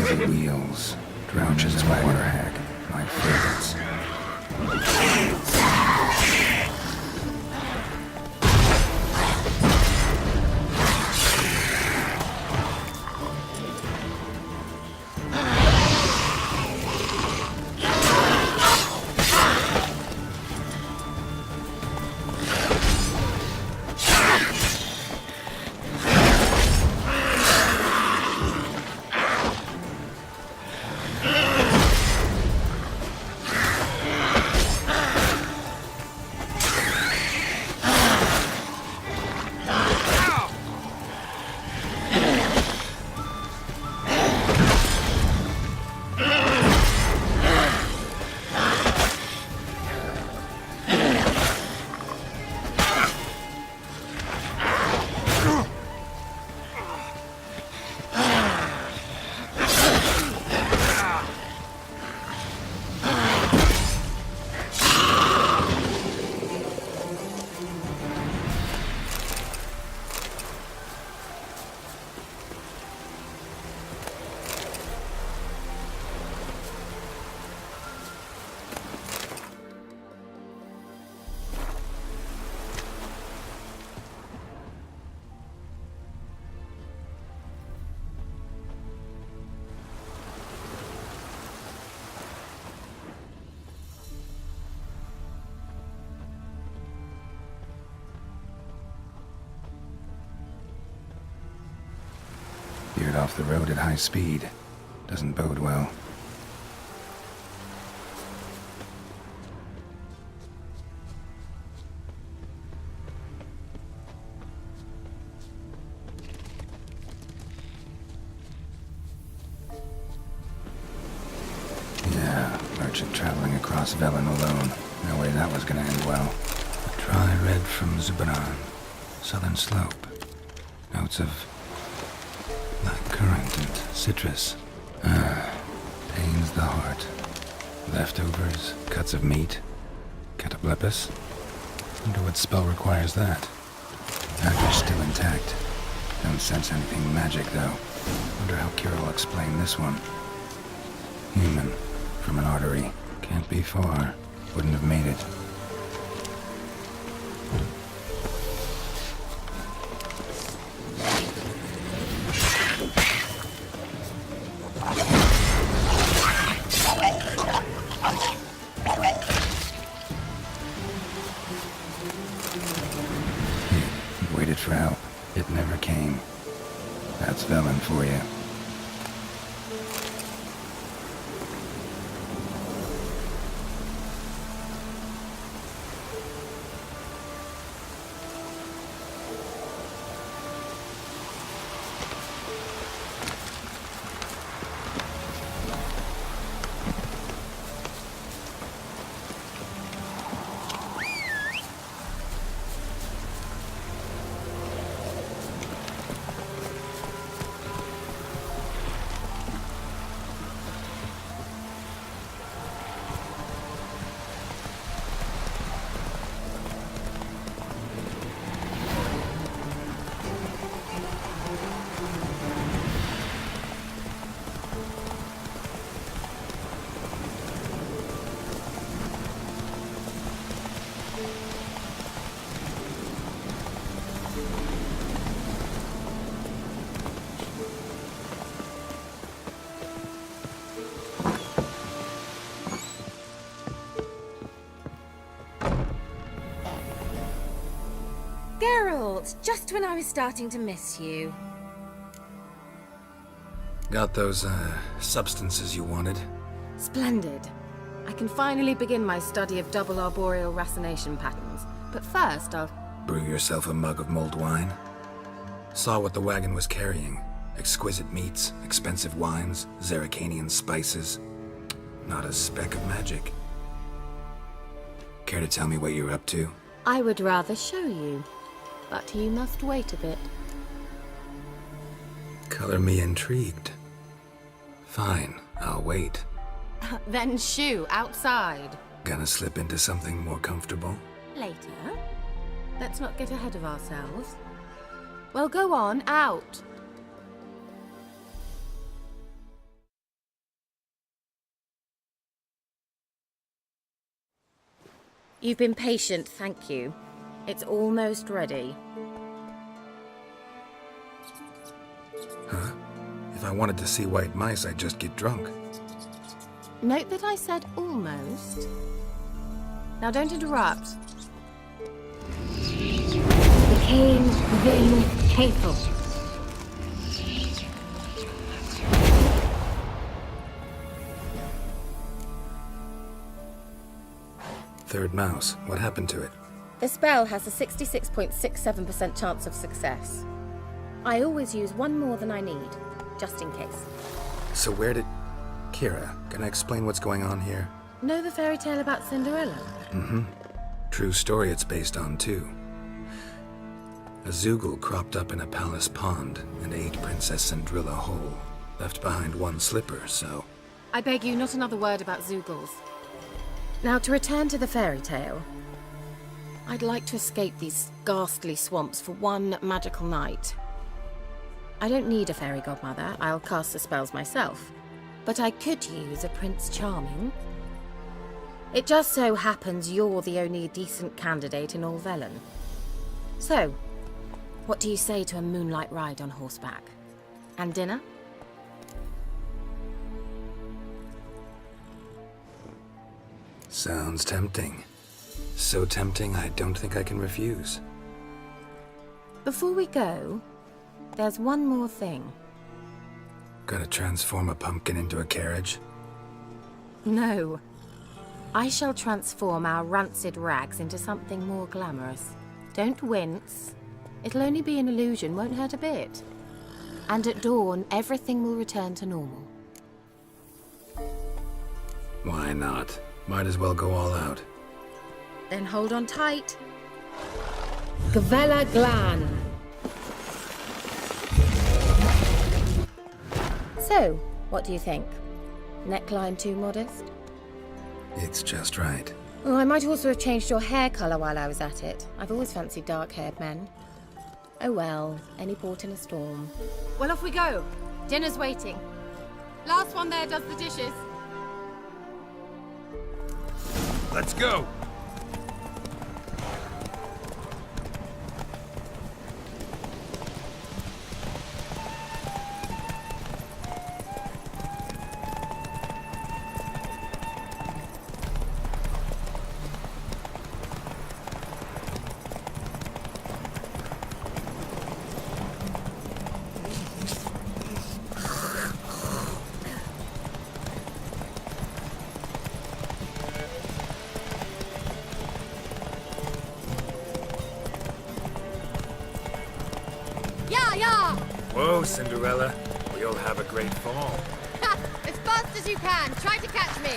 Heavy wheels, Drouch's water hag, my favorites. Veered off the road at high speed. Doesn't bode well. Yeah, merchant traveling across Velen alone. No way that was gonna end well. Dry red from Zubaran. Southern slope. Notes of blackcurrant and citrus. Pains the heart. Leftovers, cuts of meat. Cataplepis. Wonder what spell requires that. Dagger's still intact. Don't sense anything magic, though. Wonder how Keira will explain this one. Human. From an artery. Can't be far. Wouldn't have made it. Waited for help. It never came. That's Velen for you. Just when I was starting to miss you. Got those, substances you wanted? Splendid. I can finally begin my study of double arboreal racination patterns. But first, I'll... Brew yourself a mug of mulled wine? Saw what the wagon was carrying. Exquisite meats, expensive wines, Zerricanian spices. Not a speck of magic. Care to tell me what you're up to? I would rather show you. But you must wait a bit. Color me intrigued. Fine, I'll wait. Then shoo, outside. Gonna slip into something more comfortable? Later. Let's not get ahead of ourselves. Well, go on, out. You've been patient, thank you. It's almost ready. Huh? If I wanted to see white mice, I'd just get drunk. Note that I said almost. Now don't interrupt. Became then hateful. Third mouse. What happened to it? The spell has a 66.67% chance of success. I always use one more than I need, just in case. So where did... Keira, can I explain what's going on here? Know the fairy tale about Cinderella? Mm-hmm. True story it's based on, too. A Zoogle cropped up in a palace pond and ate Princess Cinderella whole. Left behind one slipper, so... I beg you, not another word about Zoogles. Now, to return to the fairy tale. I'd like to escape these ghastly swamps for one magical night. I don't need a fairy godmother, I'll cast the spells myself. But I could use a Prince Charming. It just so happens you're the only decent candidate in all Velen. So, what do you say to a moonlight ride on horseback? And dinner? Sounds tempting. So tempting, I don't think I can refuse. Before we go, there's one more thing. Gotta transform a pumpkin into a carriage? No. I shall transform our rancid rags into something more glamorous. Don't wince. It'll only be an illusion, won't hurt a bit. And at dawn, everything will return to normal. Why not? Might as well go all out. Then hold on tight. Gavella Glan. So, what do you think? Neckline too modest? It's just right. Oh, I might also have changed your hair colour while I was at it. I've always fancied dark-haired men. Oh well, any port in a storm. Well, off we go. Dinner's waiting. Last one there does the dishes. Let's go! Whoa, Cinderella. We'll have a great fall. As fast as you can. Try to catch me.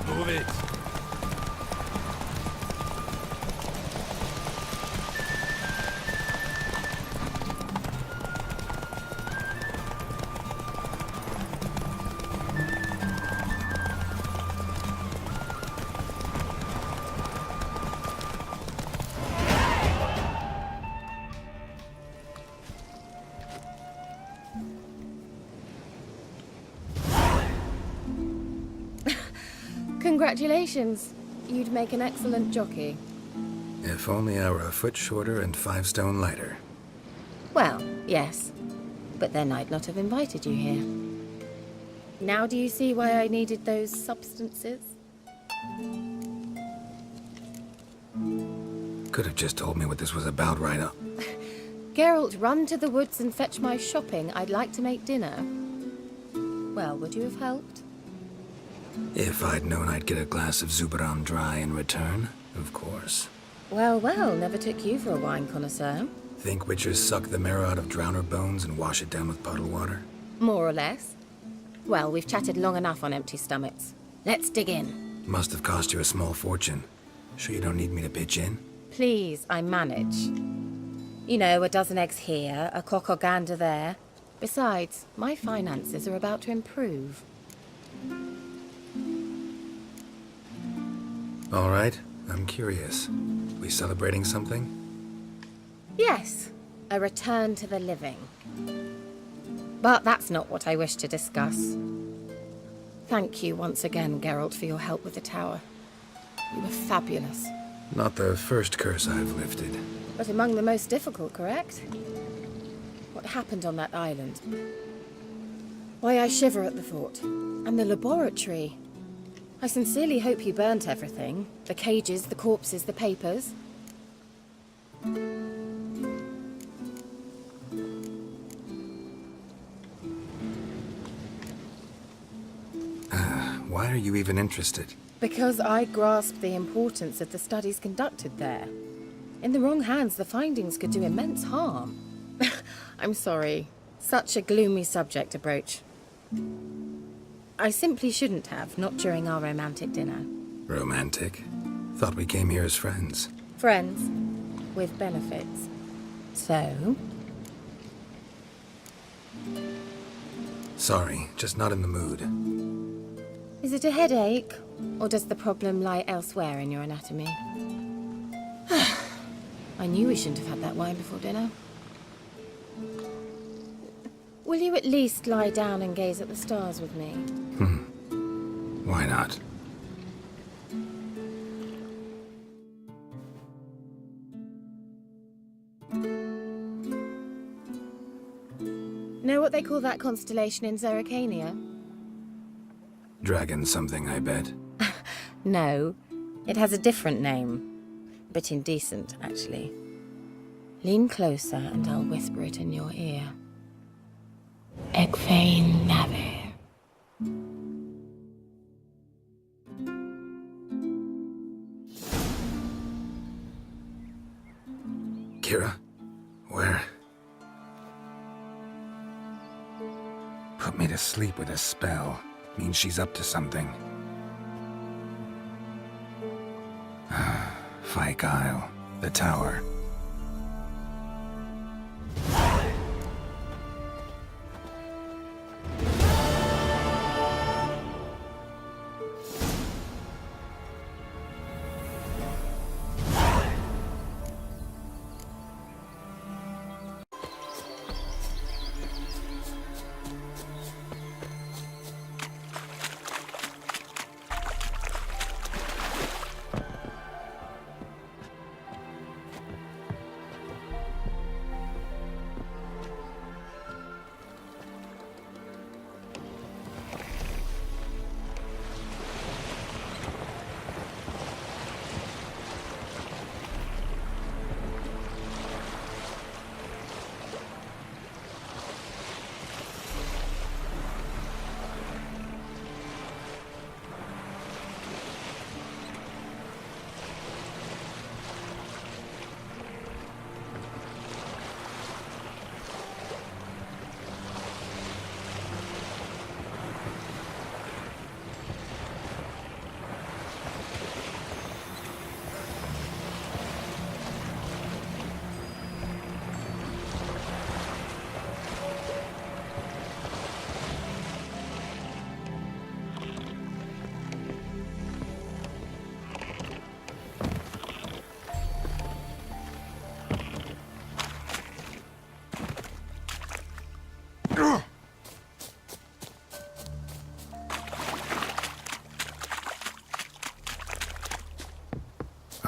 Move it. Congratulations. You'd make an excellent jockey. If only I were a foot shorter and 5 stone lighter. Well, yes. But then I'd not have invited you here. Now do you see why I needed those substances? Could have just told me what this was about right up. Geralt, run to the woods and fetch my shopping. I'd like to make dinner. Well, would you have helped? If I'd known I'd get a glass of Zubaram dry in return, of course. Well, well, never took you for a wine connoisseur. Think witchers suck the marrow out of drowner bones and wash it down with puddle water? More or less. Well, we've chatted long enough on empty stomachs. Let's dig in. Must have cost you a small fortune. Sure you don't need me to pitch in? Please, I manage. You know, a dozen eggs here, a cock or gander there. Besides, my finances are about to improve. All right, I'm curious. We celebrating something? Yes, a return to the living. But that's not what I wish to discuss. Thank you once again, Geralt, for your help with the tower. You were fabulous. Not the first curse I've lifted. But among the most difficult, correct? What happened on that island? Why, I shiver at the thought. And the laboratory. I sincerely hope you burnt everything. The cages, the corpses, the papers. Why are you even interested? Because I grasp the importance of the studies conducted there. In the wrong hands, the findings could do immense harm. I'm sorry. Such a gloomy subject to broach. I simply shouldn't have, not during our romantic dinner. Romantic? Thought we came here as friends. Friends, with benefits. So? Sorry, just not in the mood. Is it a headache? Or does the problem lie elsewhere in your anatomy? I knew we shouldn't have had that wine before dinner. Will you at least lie down and gaze at the stars with me? Why not? Know what they call that constellation in Zerrikania? Dragon something, I bet. No, it has a different name. Bit indecent, actually. Lean closer and I'll whisper it in your ear. Egfain Naver. Keira? Where? Put me to sleep with a spell. Means she's up to something. Fyke Isle. The tower.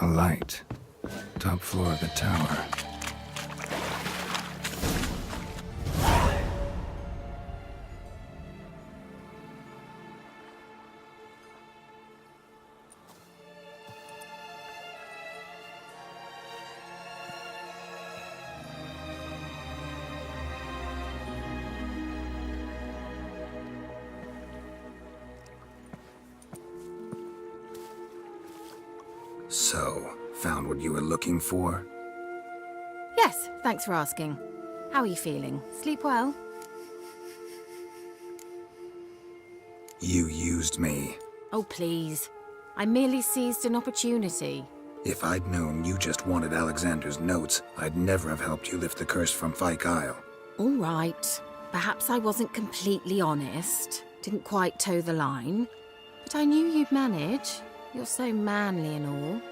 A light. Top floor of the tower. So, found what you were looking for? Yes, Thanks for asking. How are you feeling? Sleep well? You used me. Oh, please. I merely seized an opportunity. If I'd known you just wanted Alexander's notes, I'd never have helped you lift the curse from Fyke Isle. All right. Perhaps I wasn't completely honest. Didn't quite toe the line. But I knew you'd manage. You're so manly and all.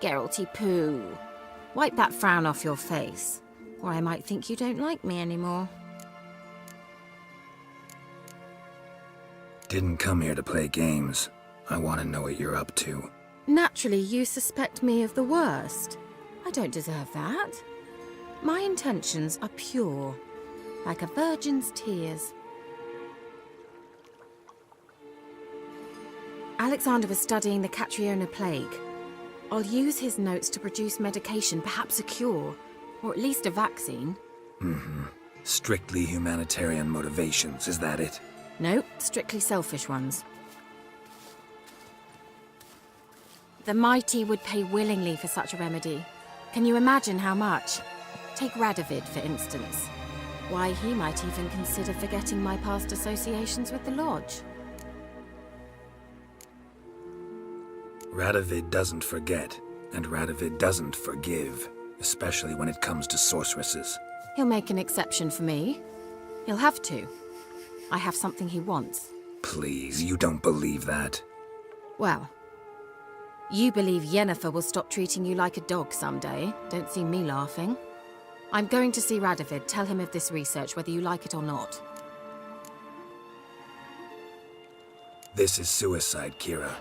Geralty poo. Wipe that frown off your face, or I might think you don't like me anymore. Didn't come here to play games. I want to know what you're up to. Naturally, you suspect me of the worst. I don't deserve that. My intentions are pure, like a virgin's tears. Alexander was studying the Catriona plague. I'll use his notes to produce medication, perhaps a cure, or at least a vaccine. Strictly humanitarian motivations, is that it? No, strictly selfish ones. The mighty would pay willingly for such a remedy. Can you imagine how much? Take Radovid, for instance. Why, he might even consider forgetting my past associations with the Lodge. Radovid doesn't forget, and Radovid doesn't forgive, especially when it comes to sorceresses. He'll make an exception for me. He'll have to. I have something he wants. Please, you don't believe that. Well, you believe Yennefer will stop treating you like a dog someday. Don't see me laughing. I'm going to see Radovid, tell him of this research, whether you like it or not. This is suicide, Keira.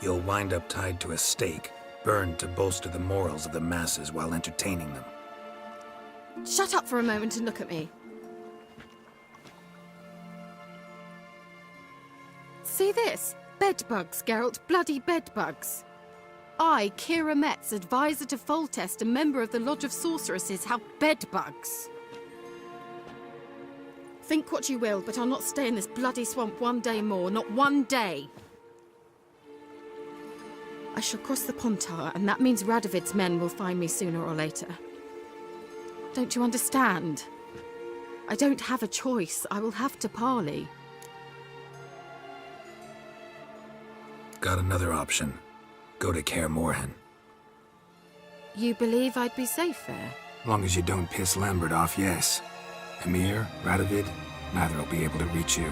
You'll wind up tied to a stake, burned to bolster the morals of the masses while entertaining them. Shut up for a moment and look at me. See this? Bedbugs, Geralt. Bloody bedbugs. I, Keira Metz, advisor to Foltest and member of the Lodge of Sorceresses, have bedbugs. Think what you will, but I'll not stay in this bloody swamp one day more. Not one day. I shall cross the Pontar, and that means Radovid's men will find me sooner or later. Don't you understand? I don't have a choice. I will have to parley. Got another option. Go to Kaer Morhen. You believe I'd be safe there? Long as you don't piss Lambert off, yes. Emir, Radovid, neither will be able to reach you.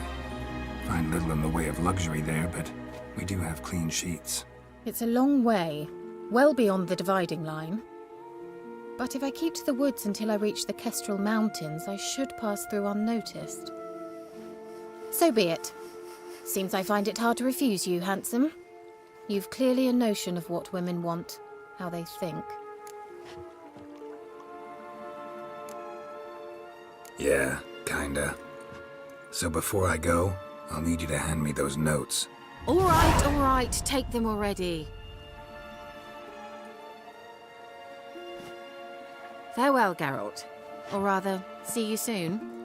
Find little in the way of luxury there, but we do have clean sheets. It's a long way, well beyond the dividing line. But if I keep to the woods until I reach the Kestrel Mountains, I should pass through unnoticed. So be it. Seems I find it hard to refuse you, handsome. You've clearly a notion of what women want, how they think. Yeah, kinda. So before I go, I'll need you to hand me those notes. All right, take them already. Farewell, Geralt. Or rather, see you soon.